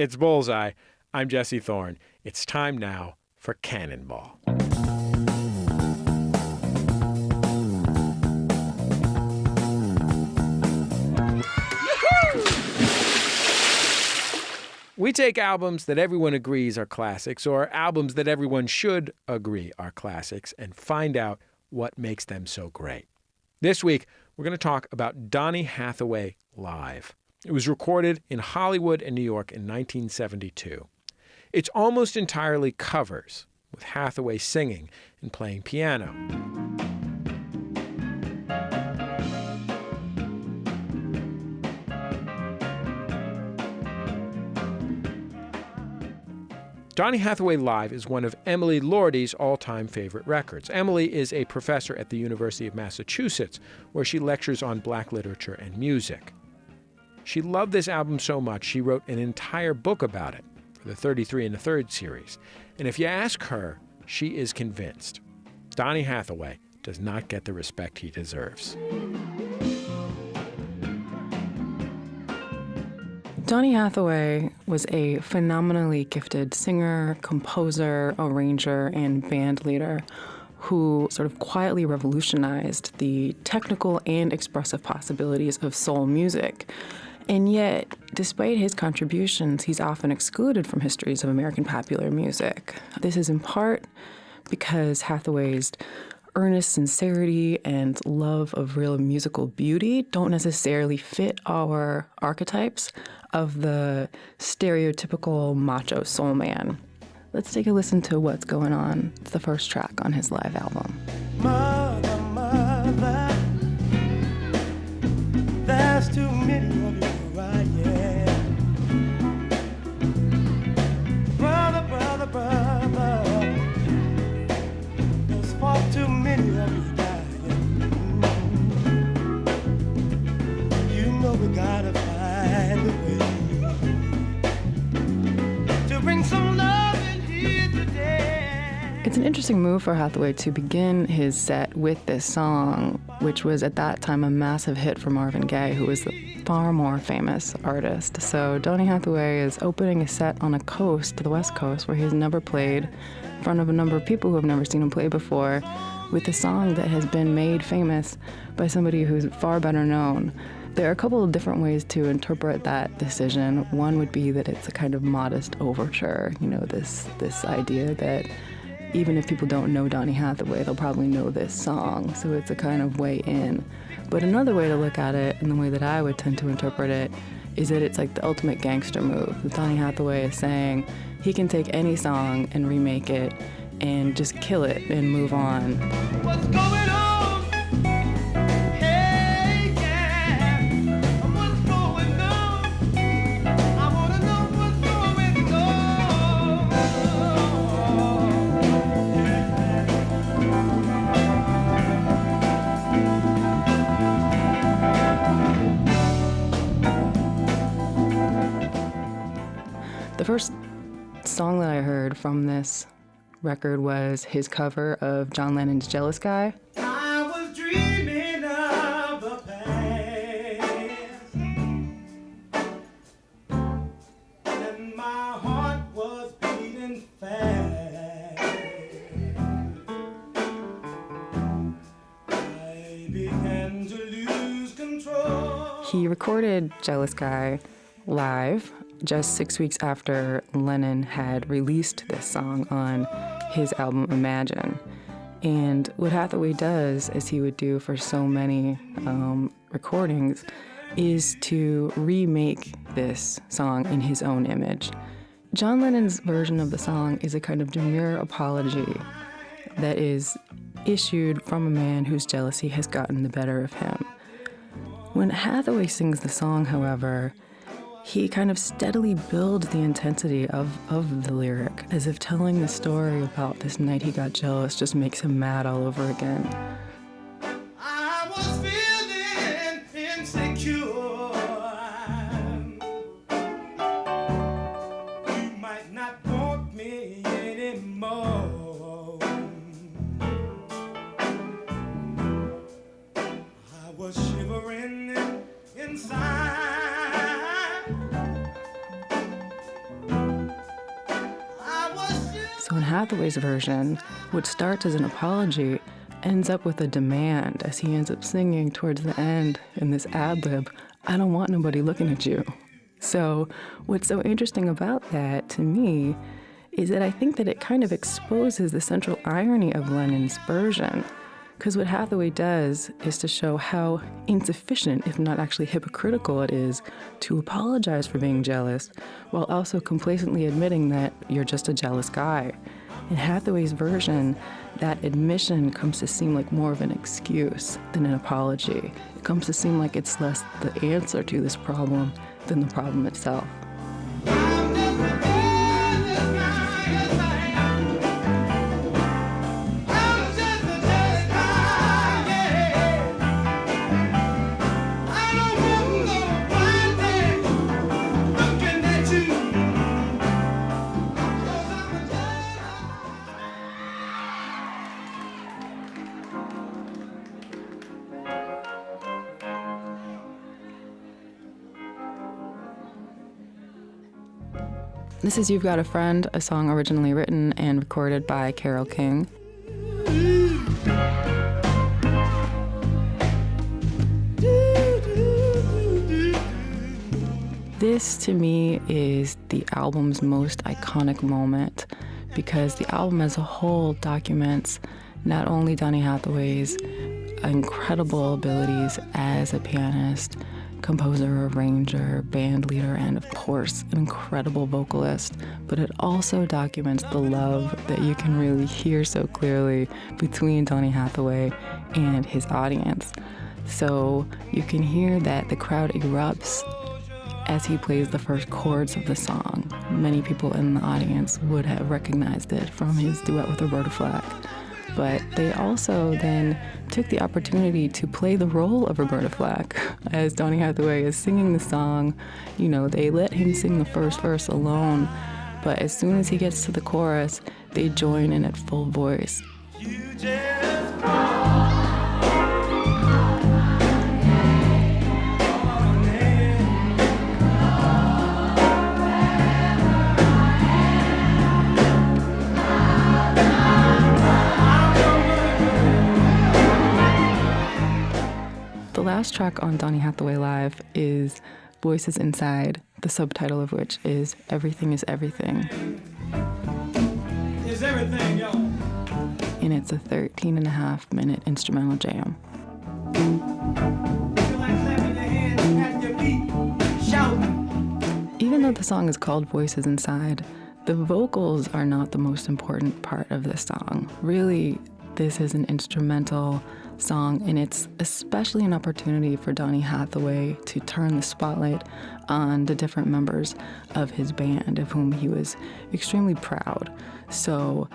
It's Bullseye. I'm Jesse Thorn. It's time now for Canonball. We take albums that everyone agrees are classics, or albums that everyone should agree are classics, and find out what makes them so great. This week, we're going to talk about Donny Hathaway Live. It was recorded in Hollywood and New York in 1972. It's almost entirely covers, with Hathaway singing and playing piano. Donny Hathaway Live is one of Emily Lordi's all-time favorite records. Emily is a professor at the University of Massachusetts, where she lectures on black literature and music. She loved this album so much, she wrote an entire book about it for the 33 1/3 series. And if you ask her, she is convinced Donny Hathaway does not get the respect he deserves. Donny Hathaway was a phenomenally gifted singer, composer, arranger, and band leader who sort of quietly revolutionized the technical and expressive possibilities of soul music. And yet, despite his contributions, he's often excluded from histories of American popular music. This is in part because Hathaway's earnest sincerity and love of real musical beauty don't necessarily fit our archetypes of the stereotypical macho soul man. Let's take a listen to What's Going On. It's the first track on his live album. Mother, mother, there's too many of you, right? Yeah. Brother, brother, brother, there's far too many of you dying. You know we gotta find a way to bring some love in here today. It's an interesting move for Hathaway to begin his set with this song, which was at that time a massive hit for Marvin Gaye, who was the far more famous artist. So Donny Hathaway is opening a set on a coast, the West Coast, where he's never played, in front of a number of people who have never seen him play before, with a song that has been made famous by somebody who's far better known. There are a couple of different ways to interpret that decision. One would be that it's a kind of modest overture, this idea that even if people don't know Donny Hathaway, they'll probably know this song, so it's a kind of way in. But another way to look at it, and the way that I would tend to interpret it, is that it's like the ultimate gangster move. Donny Hathaway is saying he can take any song and remake it and just kill it and move on. What's going on? Hey, yeah. What's going on? I wanna know what's going on. The first song that I heard from this record was his cover of John Lennon's Jealous Guy. I was dreaming of the past, and my heart was beating fast. I began to lose control. He recorded Jealous Guy live just 6 weeks after Lennon had released this song on his album Imagine. And what Hathaway does, as he would do for so many recordings, is to remake this song in his own image. John Lennon's version of the song is a kind of demure apology that is issued from a man whose jealousy has gotten the better of him. When Hathaway sings the song, however, he kind of steadily builds the intensity of the lyric, as if telling the story about this night he got jealous just makes him mad all over again. I was feeling insecure. You might not want me anymore. I was shivering inside. So in Hathaway's version, what starts as an apology ends up with a demand as he ends up singing towards the end in this ad-lib, "I don't want nobody looking at you." So what's so interesting about that to me is that I think that it kind of exposes the central irony of Lennon's version. Because what Hathaway does is to show how insufficient, if not actually hypocritical, it is to apologize for being jealous while also complacently admitting that you're just a jealous guy. In Hathaway's version, that admission comes to seem like more of an excuse than an apology. It comes to seem like it's less the answer to this problem than the problem itself. This is You've Got a Friend, a song originally written and recorded by Carole King. This, to me, is the album's most iconic moment because the album as a whole documents not only Donny Hathaway's incredible abilities as a pianist, composer, arranger, band leader, and of course, an incredible vocalist, but it also documents the love that you can really hear so clearly between Donny Hathaway and his audience. So you can hear that the crowd erupts as he plays the first chords of the song. Many people in the audience would have recognized it from his duet with Roberta Flack. But they also then took the opportunity to play the role of Roberta Flack as Donny Hathaway is singing the song. You know, they let him sing the first verse alone, but as soon as he gets to the chorus, they join in at full voice. You just The last track on Donny Hathaway Live is Voices Inside, the subtitle of which is Everything is Everything. is everything, y'all. And it's a 13.5-minute instrumental jam. Feel like clapping your hands, patting your feet, shouting. Even though the song is called Voices Inside, the vocals are not the most important part of this song. Really, this is an instrumental song, and it's especially an opportunity for Donny Hathaway to turn the spotlight on the different members of his band, of whom he was extremely proud. So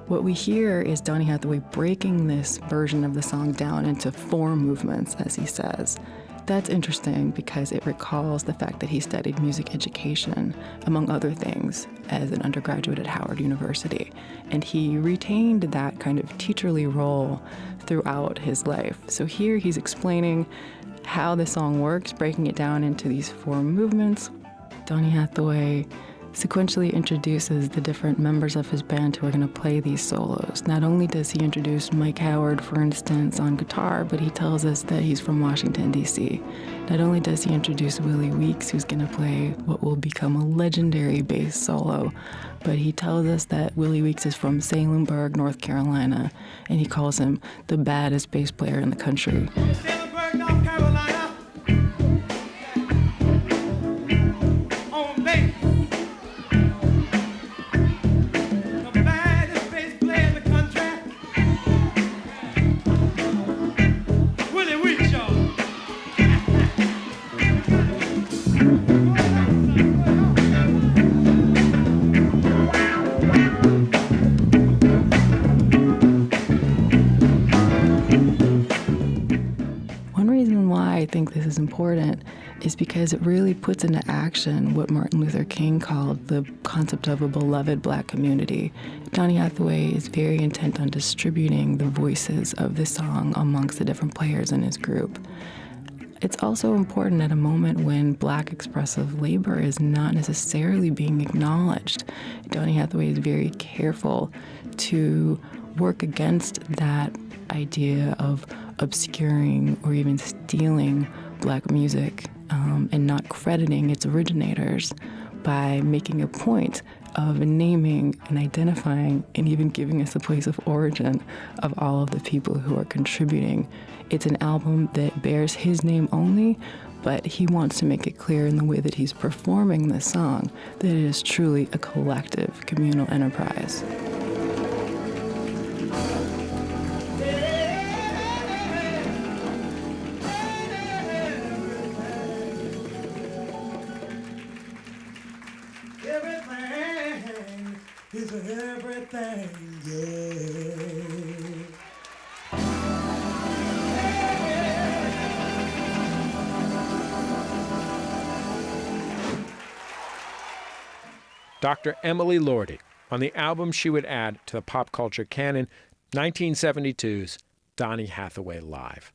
what we hear is Donny Hathaway breaking this version of the song down into 4 movements, as he says. That's interesting because it recalls the fact that he studied music education, among other things, as an undergraduate at Howard University. And he retained that kind of teacherly role throughout his life. So here he's explaining how the song works, breaking it down into these 4 movements. Donny Hathaway sequentially introduces the different members of his band who are going to play these solos. Not only does he introduce Mike Howard, for instance, on guitar, but he tells us that he's from Washington, D.C. Not only does he introduce Willie Weeks, who's going to play what will become a legendary bass solo, but he tells us that Willie Weeks is from Salemburg, North Carolina, and he calls him the baddest bass player in the country. Salemburg, North Carolina. On bass. The baddest bass player in the country. Willie Weeks, y'all. One reason why I think this is important is because it really puts into action what Martin Luther King called the concept of a beloved black community. Donny Hathaway is very intent on distributing the voices of this song amongst the different players in his group. It's also important at a moment when Black expressive labor is not necessarily being acknowledged. Donny Hathaway is very careful to work against that idea of obscuring or even stealing Black music and not crediting its originators by making a point of naming and identifying and even giving us the place of origin of all of the people who are contributing. It's an album that bears his name only, but he wants to make it clear in the way that he's performing this song that it is truly a collective, communal enterprise. Everything is everything, yeah. Dr. Emily Lordi on the album she would add to the pop culture canon, 1972's Donny Hathaway Live.